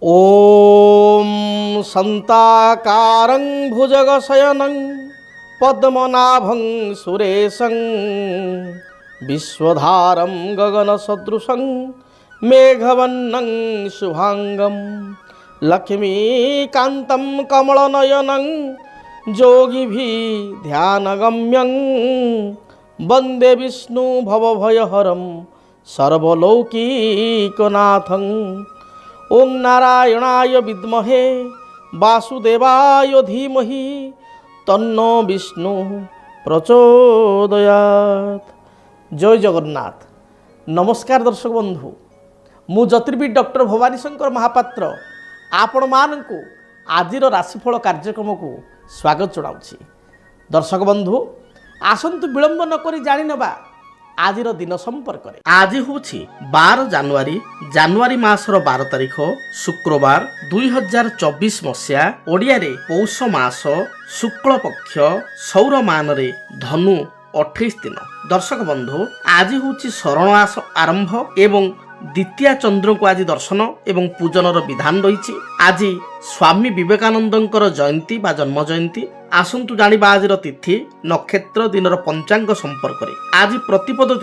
ॐ शान्ताकारं भुजगशयनं पद्मनाभं सुरेशं विश्वधारं गगनसदृशं मेघवर्णं शुभांगं लक्ष्मीकान्तं कमलनयनं योगिभिः ध्यानगम्यं वन्दे विष्णु भवभयहरं सर्वलौकिकनाथं। ओं नारायणाय विद्महे वासुदेवाय धीमहि तन्नो विष्णु प्रचोदयात्। जय जगन्नाथ। नमस्कार दर्शक बंधु, मु ज्योतिर्विद डॉक्टर भवानी शंकर महापात्र आपण मानकु आजिर राशिफल कार्यक्रम को स्वागत जनाऊँगी। दर्शक बंधु आसंतु विलंब नक जाणीनवा आजिर दिन संपर्क में। आज हूँ 12 जानुआरी मासर 12 तारिख शुक्रवार 2024 मसीहा ओडिया रे पौष मास शुक्ल पक्ष सौर मान रे धनु 28 दिन। दर्शक बंधु आज हूँ शरण आरंभ एवं द्वितीय चंद्र को आज दर्शन एवं पूजनर विधान रही। आज स्वामी विवेकानंदंकर जयंती बा जन्म जयंती। आसंतु जानिबा आजिर तिथि नक्षत्र दिनर पंचांग संपर्क में। आज प्रतिपद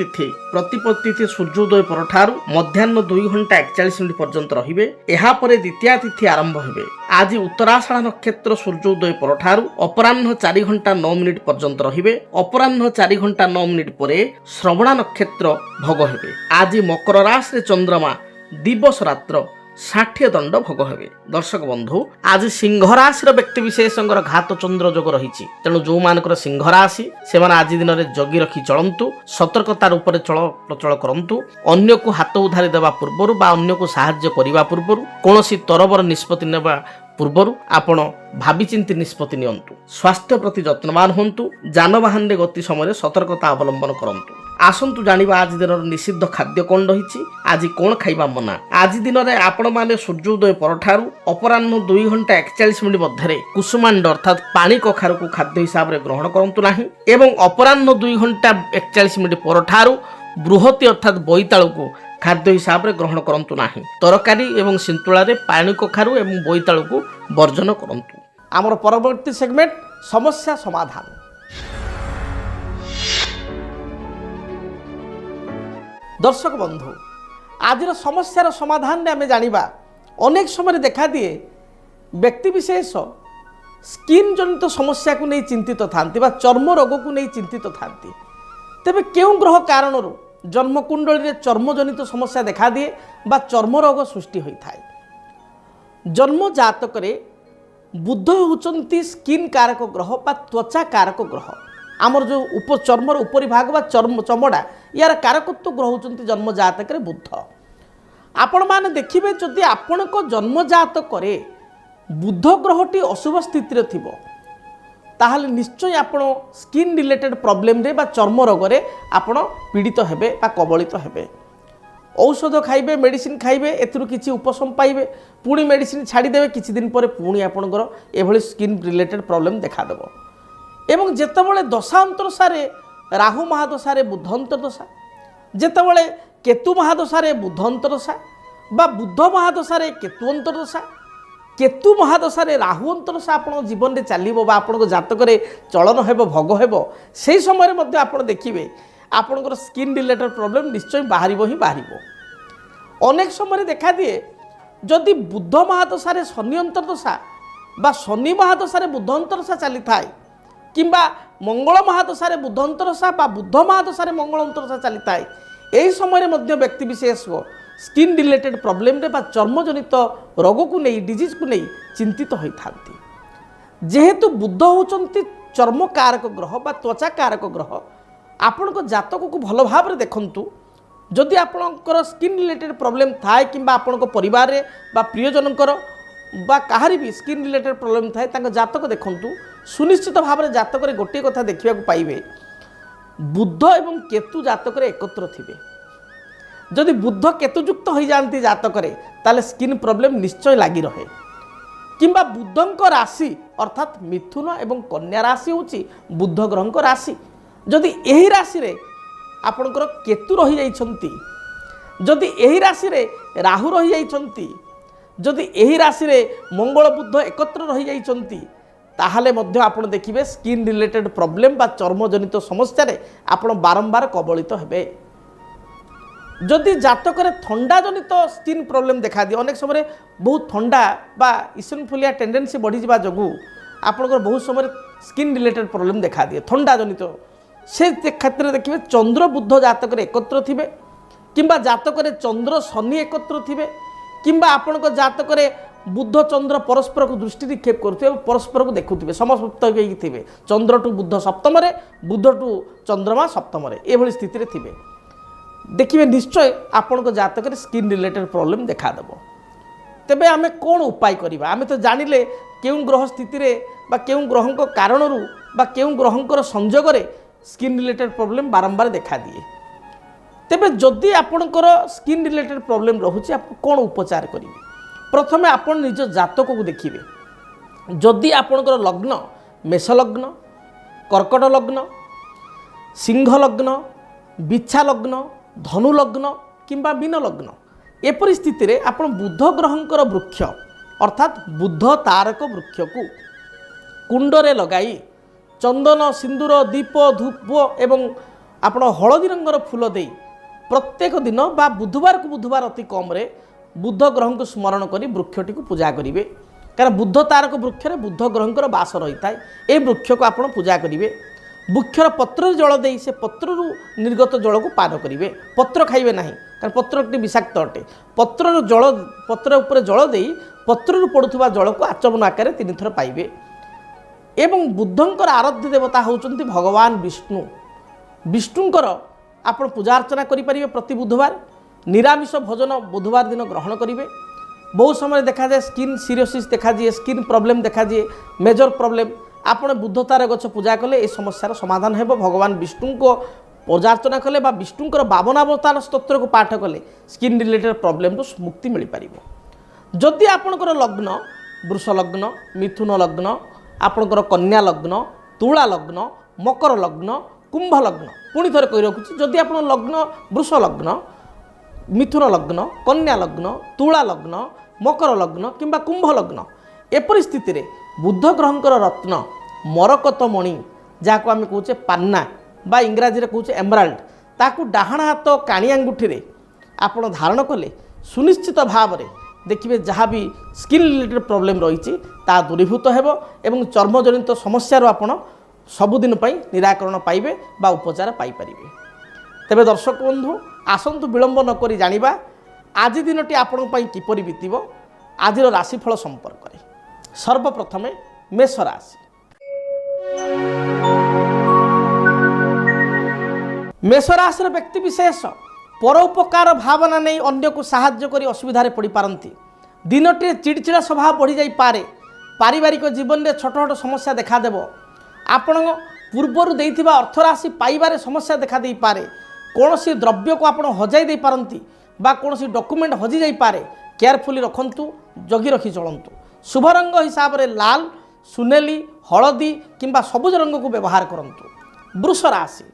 तिथि सूर्योदय परठारु मध्याह्न 2:41 पर्यंत रहिबे। एहा परे द्वितीय तिथि आरंभ हेबे। आज उत्तराषाढ़ नक्षत्र सूर्योदय परठारु अपराह्न 4:09 पर्यंत रहिबे। अपराह्न 4:09 परे श्रवण नक्षत्र भोग हेबे। आज मकर राशि चंद्रमा दिवस रात्र 60 दंड भोग हेबे। दर्शक बंधु आज सिंह राशि व्यक्ति विशेष घात चंद्र जोग रही। तेणु जो मानकर सिंह राशि से आज दिन में जगी रखी चलतु, सतर्कतार उपर चल प्रचल करंतु। अन्य को हाथ उधारी देवा पूर्वर बा अन्य को साहाय्य करने पूर्वर कौन तरबर निष्पत्ति नेबा पूर्वर आपण भाविचिंती निष्पत्ति नियंतु। स्वास्थ्य प्रति जत्नवान होंतु। जानवाहन गति समय सतर्कता अवलंबन करंतु। आसंतु जानिबा आज दिन निषिद्ध खाद्य कौन रही। आज कौन खाइबा मना। आज दिन में आपण माने सूर्योदय परठारु अपराह्न 2:41 मध्य कुसुमांड अर्थात पानी कखारु को खाद्य हिसाब से ग्रहण करंतु नाही। एवं अपराह्न 2:41 परठारु बृहति अर्थात बोईतालु को खाद्य हिसाब से ग्रहण करंतु नाही। तरकारी एवं सिंतुला रे पानी कखारु एवं बोईतालु को वर्जन करंतु। आमर परवर्ती सेगमेंट समस्या समाधान। दर्शक बंधु आज समस्यार समाधान में आम जाना अनेक समय देखा दिए व्यक्ति विशेष स्किन जनित समस्या को नहीं चिंतित था चर्म रोग को नहीं चिंतित था। तेबे क्यों ग्रह कारण जन्मकुंडली चर्म जनित समस्या देखा दिए बा चर्म रोग सृष्टि होता है। जन्म जातक बुध होचंती स्किन कारक ग्रह बा त्वचा कारक ग्रह। आमर जो चर्मर उपरी भाग बा चमड़ा यार कारकत्व ग्रह होचंती जन्म जातक बुध। आपण माने देखिबे जदि आपण को जन्म जातक बुध ग्रहटी अशुभ स्थिति थिबो ताहले निश्चय आपण स्किन रिलेटेड प्रॉब्लम रे बा चर्म रोग रे आपण पीड़ित हेबे बा कबलित हेबे। औषध खाइबे, मेडिसिन खाइबे, एथुरु किछि उपशम पाइबे, पुणी मेडिसिन छाड़ी देबे, किछि दिन परे पुणी आपणकर एभली स्किन रिलेटेड प्रॉब्लम देखा देबो। एवं जेतेबेले दशा अंतरसारे राहु महादशारे बुध अंतरदशा, जेतेबेले केतु महादशारे बुध अंतरदशा बा बुध महादशारे केतु अंतरदशा, केतु महादशारे राहु अंतरदशा आपण जीवन में चलिबो बा आपण जातक चलन हेबो भोग हेबो, सेही समय मध्ये आपण देखिबे आपणकर स्किन रिलेटेड प्रॉब्लम निश्चय बाहरिबो ही बाहरिबो। अनेक समय देखा दिए जदि बुध महादशारे शनि अंतरदशा बा शनि महादशारे बुध अंतरदशा चली थाए किंबा मंगल महादशारे बुध अंतरदशा बा बुध महादशारे मंगल अंतरदशा चली थाए, यही समय मध्ये व्यक्ति विशेष को स्किन रिलेटेड प्रॉब्लम रे बा चर्म जनित रोग को नहीं डिजीज को नहीं चिंतित होता। जेहेतु बुध होचंती चर्म कारक ग्रह बा त्वचा कारक ग्रह, आपण को जातक को भल भाव में देखंतु। जदि आपणकर स्किन रिलेटेड प्रॉब्लम थाए किंबा आपण को परिवार रे बा प्रियजनकर बा कहारी भी स्किन रिलेटेड प्रॉब्लम थाए तांका जातक देखंतु। सुनिश्चित भाव में जातक गोटे कथा देखा पाइबे बुध एवं केतु जातक एकत्र थिबे। जदि बुध केतुयुक्त हो जाती जातक ताले स्किन प्रॉब्लम निश्चय लगी रहे। किंबा बुधंक राशि अर्थात मिथुन एवं कन्या राशि होची बुध ग्रहंक राशि। जदि यही राशि रे आपणकर केतु रही जाइछंती, जदि यही राशि रे राहु रही जाइछंती, जदि एही राशि रे मंगल बुध एकत्र रही जाइछन्ति ताहले मध्य आपण देखिबे स्किन रिलेटेड प्रॉब्लम बा चर्मजनित समस्या रे आपण बारंबार कबलित हेबे। जदि जातक थंडा जनित स्किन प्रॉब्लम देखा दिए अनेक समय बहुत थंडा बा इसिनोफिलिया टेंडेंसी बढ़ी जा जगू आपंकर बहुत समय स्किन रिलेटेड प्रॉब्लम देखा दिए थंडा जनित से क्षेत्र में देखिए चंद्र बुध जातक एकत्र थे किंबा जातक चंद्र शनि एकत्र थे किंबा आपण जातक बुध चंद्र परस्पर को दृष्टि निक्षेप करुवे परस्पर को देखुवे समसप्त थे चंद्र टू बुध सप्तम बुध टू चंद्रमा सप्तम ये स्थिति थे देखिए निश्चय आपण जातक स्किन रिलेटेड प्रॉब्लम देखादेव। तेबे आमे कौन उपाय करिबा आमे तो जानिले केउं ग्रह स्थिति रे बा केउं ग्रहंक कारणरू बा केउं ग्रहंकर संयोग रे स्किन रिलेटेड प्रॉब्लम बारंबार देखा दिए। तेबे जदि आपणकर स्किन रिलेटेड प्रॉब्लम रहुछि आप कौन उपचार करिवे प्रथमे आपण निज जातक को देखिए जदि आपणकर लग्न मेष लग्न कर्कट लग्न सिंह लग्न बिछा लग्न धनु लग्न किंबा मीन लग्न एपरि स्थिति रे आपण बुध ग्रहंकर वृक्ष अर्थात बुध तारक वृक्ष को कुंडरे लगाई चंदन सिंदूर दीप धूप एवं आपण हलदी रंगर फूल दे प्रत्येक दिन बा बुधवार को बुधवार अति कम रे बुध ग्रह को स्मरण करी वृक्षटी को पूजा करेंगे कारण बुध तारक वृक्ष रे बुध ग्रहंकर बास रही था ये वृक्ष को आपण पूजा करेंगे वृक्षर पत्र जल दे से पत्रु निर्गत जल को पान करेंगे पत्र खाइबे नहीं कारण पत्र विषाक्त अटे पत्र जल पत्र उपर जल दे पत्रु पड़ुवा जल को आचमन आकार 3 थर पाइबे। एवं बुद्धंकर आराध्य देवता होउचंती भगवान विष्णु विष्णुंकर आपण पूजा अर्चना करें प्रति बुधवार निरामिष भोजन बुधवार दिन ग्रहण करेंगे। बहुत समय देखा जाए स्किन सीरोसिस देखा दिए स्किन प्रॉब्लम देखा दिए मेजर प्रॉब्लम आपण बुध तार गछ पूजा कले ए समस्यार समाधान हेबो। भगवान विष्णु को पूजा अर्चना कले बा विष्णुंकर 52 अवतार स्तोत्र को पाठ कले स्किन रिलेटेड प्रॉब्लम तो मुक्ति मिल पारिबो। जदि आपणकर लग्न वृष लग्न मिथुन लग्न आपणकर कन्या लग्न तुला लग्न मकर लग्न कुंभ लग्न पुणी थरे कहि रखुछि जदि आपण लग्न वृष लग्न मिथुन लग्न कन्या लग्न तुला लग्न मकर लग्न किंबा कुंभ लग्न एपरि स्थिति रे बुध ग्रहंकर रत्न मरकत मणि जहाँ आम कहे पान्ना बा इंग्राजी रे कहे एमराल्ड ताकू डाहाण हाथ काणी अंगुठी रे आपण धारण कले सुनिश्चित भाव में देखिए जहाँ भी स्किन रिलेटेड प्रॉब्लम रही दूरीभूत हेबो एवं चर्मजनित समस्या आपण सबुदिन निराकरण पाइबे बा उपचार पाइपारिबे। तेबे दर्शक बंधु आसंतु विलंब नक जानिबा आज दिनटी आपण किपरि बीतिबो आजिर राशिफल संपर्क में। सर्वप्रथमे मेष राशि मेष राशि व्यक्ति विशेष परोपकार भावना नहीं अन्य को साहाय्य करी असुविधा पड़ पारती दिनटी चिड़चिड़ा स्वभाव बढ़ी जाई पारे पारिवारिक जीवन में छोट छोट समस्या देखादेव आपण पूर्वर देइथिबा अर्थराशि पाइबारे समस्या देखा दे पारे कौन सी द्रव्य को आपण हजाई दे पारंती बा कौन सी डॉक्यूमेंट हजि जाई पारे केयरफुली रखंतु जगी रखी चलंतु। शुभ रंग हिसाब रे लाल सुनेली हलदी किंबा सबुज रंग को व्यवहार करंतु। वृष राशि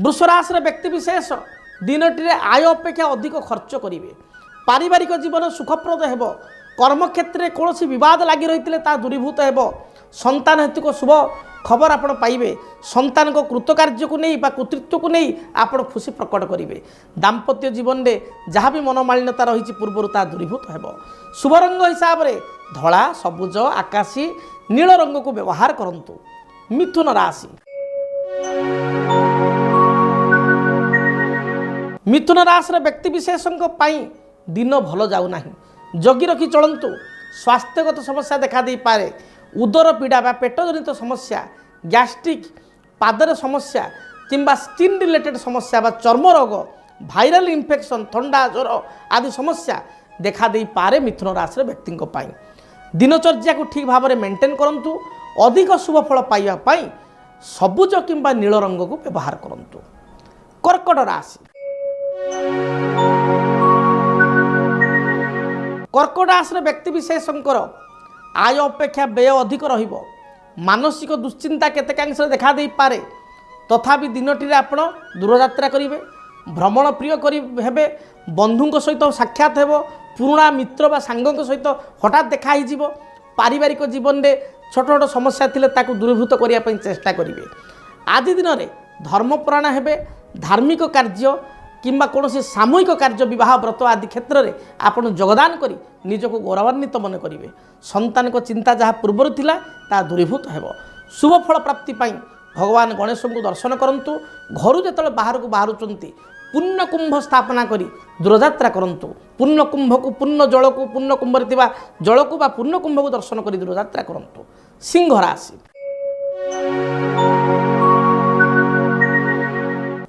वृष राशि व्यक्ति विशेष दिनटी आय अपेक्षा अधिक खर्च करेंगे पारिवारिक जीवन सुखप्रद हेबो कर्मक्षेत्र में कौन बद लगी रही दूरीभूत हेबो संतान हेतु को शुभ खबर आपण पाइबे संतान को कृतकार्य को नहीं कृतित्व को नहीं आपण खुशी प्रकट करेंगे दाम्पत्य जीवन में जहाँ भी मनोमालिन्यता रही पूर्वर ता दूरीभूत हेबो। शुभ रंग हिसाब रे धला सबुज आकाशी नील रंग को व्यवहार करंतु। मिथुन राशि मिथुन राशि व्यक्ति विशेषों दिन भल जाऊना जगी रखी चलंतु। स्वास्थ्यगत समस्या देखा दे पारे उदर पीड़ा बा पेट जनित समस्या गैस्ट्रिक पादर समस्या किंबा स्किन रिलेटेड समस्या बा चर्म रोग भाइराल इन्फेक्शन ठंडा ज्वर आदि समस्या देखा दे पारे मिथुन राशि व्यक्ति दिनचर्या को ठीक भाव में मेंटेन करंतु। अधिक शुभ फल पाइबा पाई सबुज किंबा नील रंग को व्यवहार करंतु। कर्कट राशि कर्कट राशि व्यक्ति विशेषकर आय अपेक्षा व्यय अधिक रहिबो मानसिक दुश्चिंता केतेकांश देखा दे पारे तथापि दिनटी आपण दूरयात्रा करेंगे भ्रमण प्रिय करी हेबे बंधुଙ୍କ सहित साक्षात हेबो पुराणा मित्र बा सांगଙ୍କ सहित हठात देखा ही जीवो पारिवारिक जीवन रे छोट छोट समस्या थिले ताकू दूरीभूत करिया पई चेष्टा करिवे। आज दिन रे धर्मपरायण हेबे धार्मिक कार्य किंबा कौन सामूहिक कार्य विवाह व्रत आदि क्षेत्र में आपण योगदान करी निजको गौरवान्वित मन करेंगे। संतान को चिंता जहाँ पूर्वर थिला ता दूरीभूत हेबो। शुभ फल प्राप्ति पाई भगवान गणेश को दर्शन करंतु। घर जो बाहर को बाहरुचंती पुण्य कुंभ स्थापना करी दूरयात्रा करंतु। पुण्य कुंभ को पुण्य जल को पुण्य कुंभ जल को बा पुण्य कुंभ को दर्शन करी दूरयात्रा करंतु। सिंह राशि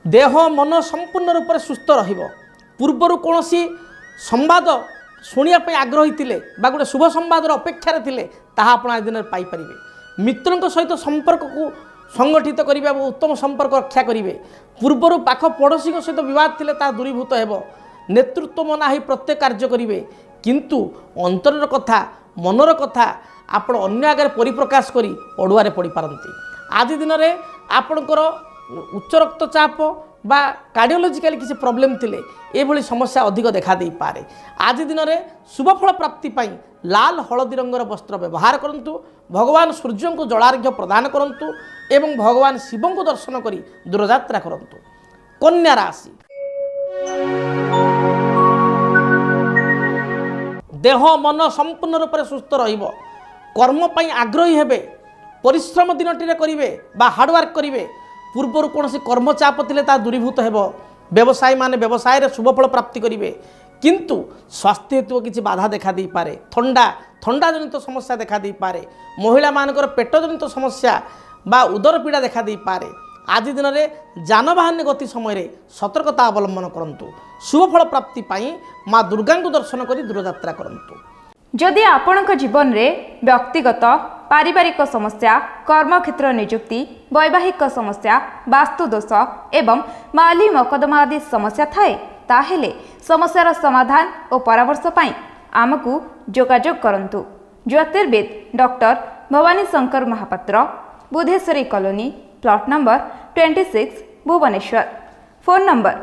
देह मन संपूर्ण रूप से सुस्थ रहिबो। पूर्वर कौन संवाद शुणा आग्रही थिले बा गोटे शुभ संवादर अपेक्षा थिले ताहा आपण आज दिन पाई परिबे। मित्रों सहित संपर्क को संगठित करिबे और उत्तम संपर्क रक्षा करिबे। पूर्वर पाख पड़ोशी सहित विवाद थिले ता दूरीभूत हेबो। नेतृत्व मना ही प्रत्येक कार्य करिबे किंतु अंतरर कथा मनर कथा आपण अन्य आगे परिप्रकाश करी अड़ुआरे पड़ी पारंती। आज दिन में आपणकर उच्च रक्तचाप बा कार्डियोलॉजिकल किसी प्रॉब्लम थिले एभली समस्या अधिक देखा दे पारे। आज दिन में शुभफल प्राप्ति पाई लाल हलदी रंगर वस्त्र व्यवहार करंतु। भगवान सूर्य को जलार्घ्य प्रदान करंतु एवं भगवान शिव को दर्शन करी दूरयात्रा करंतु। कन्या राशि देह मन संपूर्ण रूप से सुस्थ रहिबो। कर्म पाई आग्रही हेबे। परिश्रम दिनटी करिवे बा हार्डवर्क करिवे। पूर्वर कौन कर्मचाप थिले ता दूरीभूत हेबो। व्यवसायी माने व्यवसाय रे शुभफल प्राप्ति करिवे किंतु स्वास्थ्य हेतु किसी बाधा देखा दी पारे। ठंडा जनित समस्या देखा दी पारे। महिला मानकर पेट जनित समस्या बा उदर पीड़ा देखा दी पारे। आज दिन में जानवाहन गति समय सतर्कता अवलंबन करंतु। शुभफल प्राप्ति पाई माँ दुर्गा को दर्शन करी दूरयात्रा करंतु। जदि आपणक जीवन में व्यक्तिगत पारिवारिक समस्या कर्मक्षेत्र नियुक्ति वैवाहिक समस्या वास्तुदोष एवं माली मकदमा आदि समस्या थाए ताहेले समस्यार समाधान और परामर्श पाई आमको जोगाजोग करंतु। ज्योतिर्विद doctor Bhabani Shankar Mahapatra Budheswari colony plot number 26 Bhubaneswar. Phone number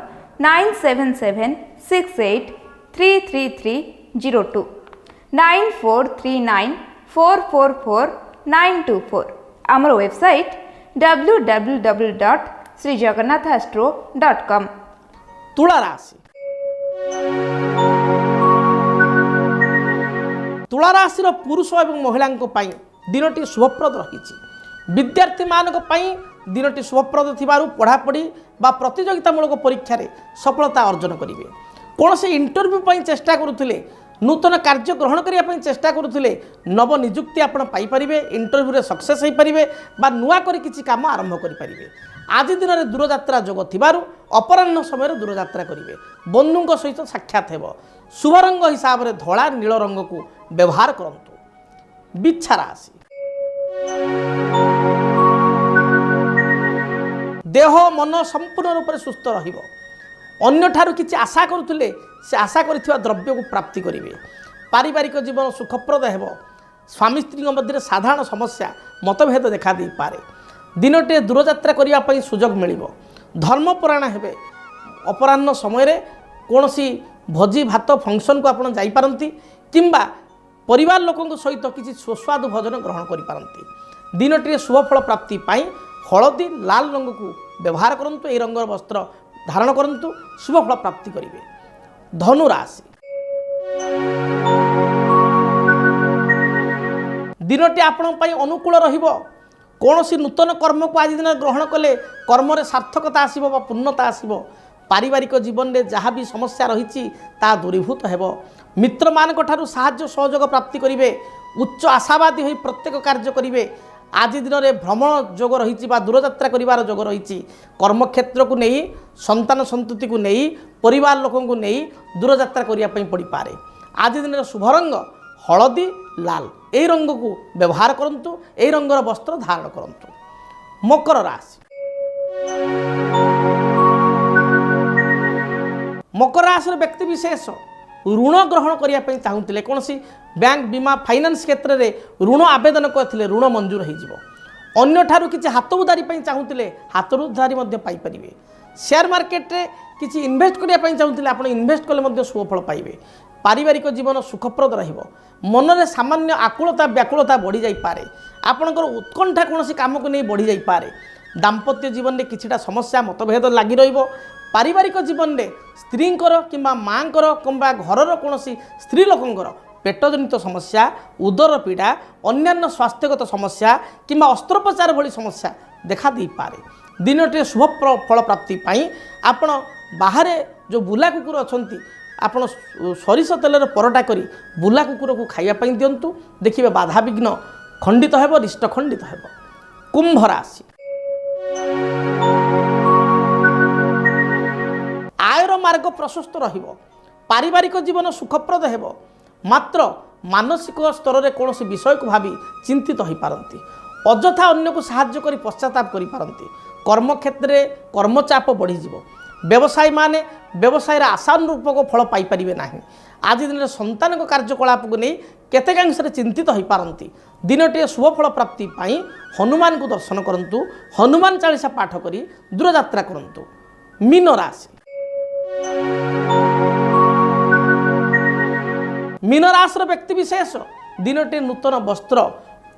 9776833302 9439444924। आमर वेबसाइट www.srijagannathastro.com। तुला राशि तुला राशि पुरुष और महिला दिनटी शुभप्रद रही। विद्यार्थी मानक दिनटी शुभप्रद थिबारु पढ़ापढ़ी बा प्रतियोगितामूलक परीक्षा रे सफलता अर्जन करेंगे। कौन से इंटरव्यू चेष्टा करुले नूतन कार्य ग्रहण करने चेष्टा करुले नव निजुक्ति आपण पाइपर। इंटरव्यू रे सक्सेस हो पारे बा नुआ करी किसी काम आरंभ करें। आज दिन में दूरयात्रा जोग थिबारु अपराह्न समय दूरयात्रा करेंगे। बंधुओं सहित साक्षात हेबो। शुभ रंग हिसाब से धला नील रंग को व्यवहार करंतु। बिच्छा राशि देह मन संपूर्ण रूप से सुस्थ रहिबो। अन्य ठारू किछि आशा करुले से आशा करिथिबा द्रव्य को प्राप्ति करेंगे। पारिवारिक जीवन सुखप्रद हेबो। स्वामी स्त्री मध्य साधारण समस्या मतभेद देखा दे पारे। दिनटे दूरयात्रा करने पर सुजोग मिलिबो। धर्मपरायण हेबे। अपराह्न समय कौन भोजी भात फंक्शन को आपण जाई पारंती किंबा परिवार लोकों सहित किसी सुस्वादु भोजन ग्रहण करि पारंती। दिनटे शुभफल प्राप्ति पाई हलदी लाल रंग को व्यवहार करंतु। ए रंगर वस्त्र धारण करंतु। शुभफल प्राप्ति करेंगे। धनु राशि दिनटी आपण अनुकूल रहिबो। कौन नूतन कर्म को आज दिन ग्रहण कले कर्म रे सार्थकता आसीबो बा पूर्णता आसीबो। पारिवारिक जीवन में जहाँ भी समस्या रही ता दूरीभूत हेबो। मित्र मान साहाय्य सहयोग प्राप्ति करेंगे। उच्च आशावादी हो प्रत्येक कार्य करेंगे। आज दिन में भ्रमण जोग रही दूरयात्रा करार जोग रही। कर्मक्षेत्र को नहीं संतान संतति को नहीं परिवार लोकों को नहीं दूरयात्रा करने पड़ पारे। आज दिन में शुभ रंग हलदी लाल यही रंग को व्यवहार करंतु। यही रंगर वस्त्र धारण करंतु। मकर राशि मकर राशि व्यक्ति विशेष ऋण ग्रहण करने चाहूले। कौन बैंक बीमा फाइनान्स क्षेत्र में ऋण आवेदन करते ऋण मंजूर हो अन्य ठारू किसी हाथ उधारी चाहूले हाथ उधारी पाइपर। शेयर मार्केट रे किसी इन्वेस्ट करने चाहूँगे आप इन्वेस्ट कले शुभफल पाइबे। पारिवारिक जीवन सुखप्रद रहिबो। मनरे सामान्य आकुलता व्याकुलता बढ़ी जाई पारे। आपणकर उत्कंठा कौन काम को नहीं बढ़ी जाई पारे। दाम्पत्य जीवन में किछिटा समस्या मतभेद लगी रहिबो। पारिवारिक जीवन में स्त्रींकर किंबा माँकर किंबा घरर कौन स्त्री लोकंकर पेटजनित समस्या, उदर पीड़ा, अन्यान्य स्वास्थ्यगत समस्या किंबा अस्त्रोपचार भली समस्या देखा दी पारे। दिनटे शुभ फल प्राप्ति पाई आपण बाहर जो बुला कुकुर अछंती आपण सरिष तेलर परटा करी बुला कुकुर को खाइया पाई दियंतु। देखिबे बाधा विघ्न खंडित हेबो, रिष्ट खंडित हेबो। कुंभ राशि आयर मार्ग प्रशस्त रहिबो। पारिवारिक जीवन सुखप्रद हेबो। मात्र मानसिक स्तर में कौन विषय को भावी चिंतित हो पारती। अଯଥା अन्य को साहाय्य करी पश्चाताप करि पारती। कर्मक्षेत्र में कर्मचाप बढ़ीज। व्यवसायी माने व्यवसाय आशानुरूपक फल पाइपर ना। आज दिन में संतान को कार्यकलाप को नहीं केतेकांश चिंतित हो पारती। दिनटे शुभफल प्राप्ति पाई हनुमान को दर्शन करंतु। हनुमान चालीसा पाठ करी दूरयात्रा करंतु। मीन राशि मीन राशि व्यक्ति विशेष दिनटे नूतन वस्त्र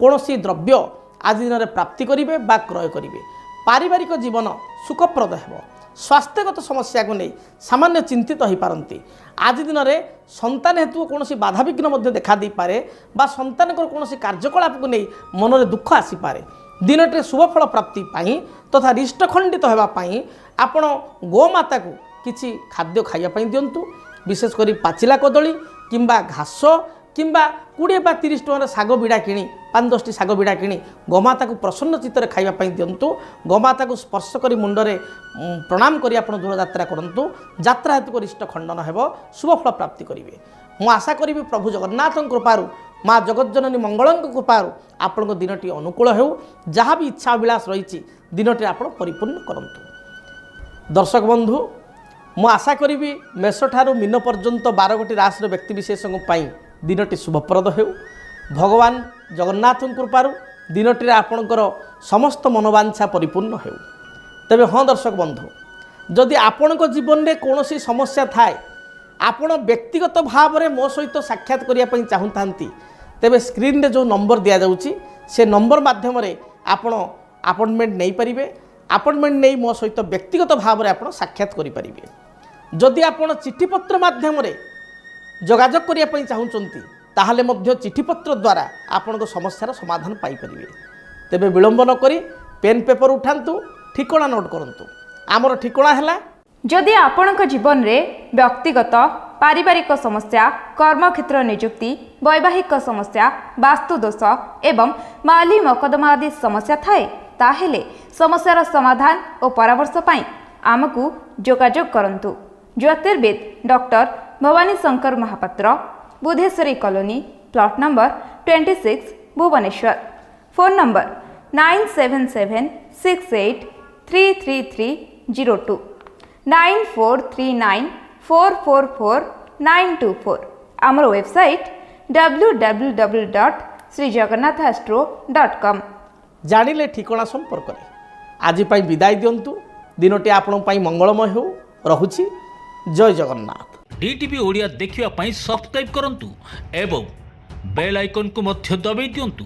कौन द्रव्य आज दिन में प्राप्ति करेंगे बा क्रय करेंगे। पारिवारिक जीवन सुखप्रद हो। स्वास्थ्यगत समस्या को नहीं सामान्य चिंतित हो पारती। आज दिन में संतान हेतु कौन बाधा विघ्न देखा दे पारे बा संतान कौन कार्यकलाप को नहीं मन में दुख आसीपे। दिनटे शुभफल प्राप्ति पाई तथा रिष्ट खंडित होगापाई आपण गोमाता को किसी खाद्य खाइबापी दिंतु। विशेषकर पाचिला कदली किंबा घास किंबा 20 बा 30 टकर शाग बिड़ा कि 5-10 शाग बिड़ा कि गोमाता को प्रसन्न चित्तर खाइबापी दिंतु। गोमाता को स्पर्श कर मुंडरे प्रणाम करी आप दूरयात्रा करंतु। यात्रा हेतु रिष्ट खंडन हेबो। शुभफल प्राप्ति करेंगे। मु आशा करी प्रभु जगन्नाथ कृपारू माँ जगज्जननी मंगल कृपारू आपण दिनटी अनुकूल हो। जहाँ भी इच्छा अभिलाष रही दिनटी आप परिपूर्ण करंतु। दर्शक बंधु मु आशा करी मेष ठारू मीन पर्यंत 12 गोटी राशि व्यक्ति विशेषों दिनटी शुभप्रद हो। भगवान जगन्नाथ कृपारू दिनटी आपणकर समस्त मनोवांछा परिपूर्ण हो। तेबे हाँ दर्शक बंधु जदि आपण जीवन में कौन समस्या थाए आपण व्यक्तिगत भाव में मो सहित साक्षात करने चाहूता तेबे स्क्रीन रे जो नंबर दि जाउची से नंबर माध्यम आपण अपॉइंटमेंट नहीं पारिबे। अपॉइंटमेंट नहीं मो सहित व्यक्तिगत भाव में आपण साक्षात करें। जदि आपण चिठीपत्र माध्यम जोगाजोग करने चाहूँगी ताहले मध्य चिठीपत्र द्वारा आपण समस्यार समाधान पाइपर। तेबे विलंब न करी पेन पेपर उठांतु ठिकाना नोट करंतु। आमर ठिकाना है जदि आपणक जीवन में व्यक्तिगत पारिवारिक समस्या, कर्मक्षेत्र नियुक्ति, वैवाहिक समस्या, वास्तुदोष एवं माली मकदमा आदि समस्या थाए ताहेले समस्यार समाधान और परामर्श पाई आमकु जोगाजोग करंतु। ज्योतिर्विद doctor Bhabani Shankar Mahapatra, Budheswari colony, plot number 26, Bhubaneswar. Phone number 9776833302 9439444924। आमर वेबसाइट www.srijagannathastro.com। जानिले ठिकाना संपर्क में आज विदाय दिंतु। दिनटी आपण मंगलमय हो। रहुछि। जय जगन्नाथ। डीटीवी ओडिया देखिवा पाई सब्सक्राइब करंतु एवं बेल आइकन को मध्य दबाई दियंतु।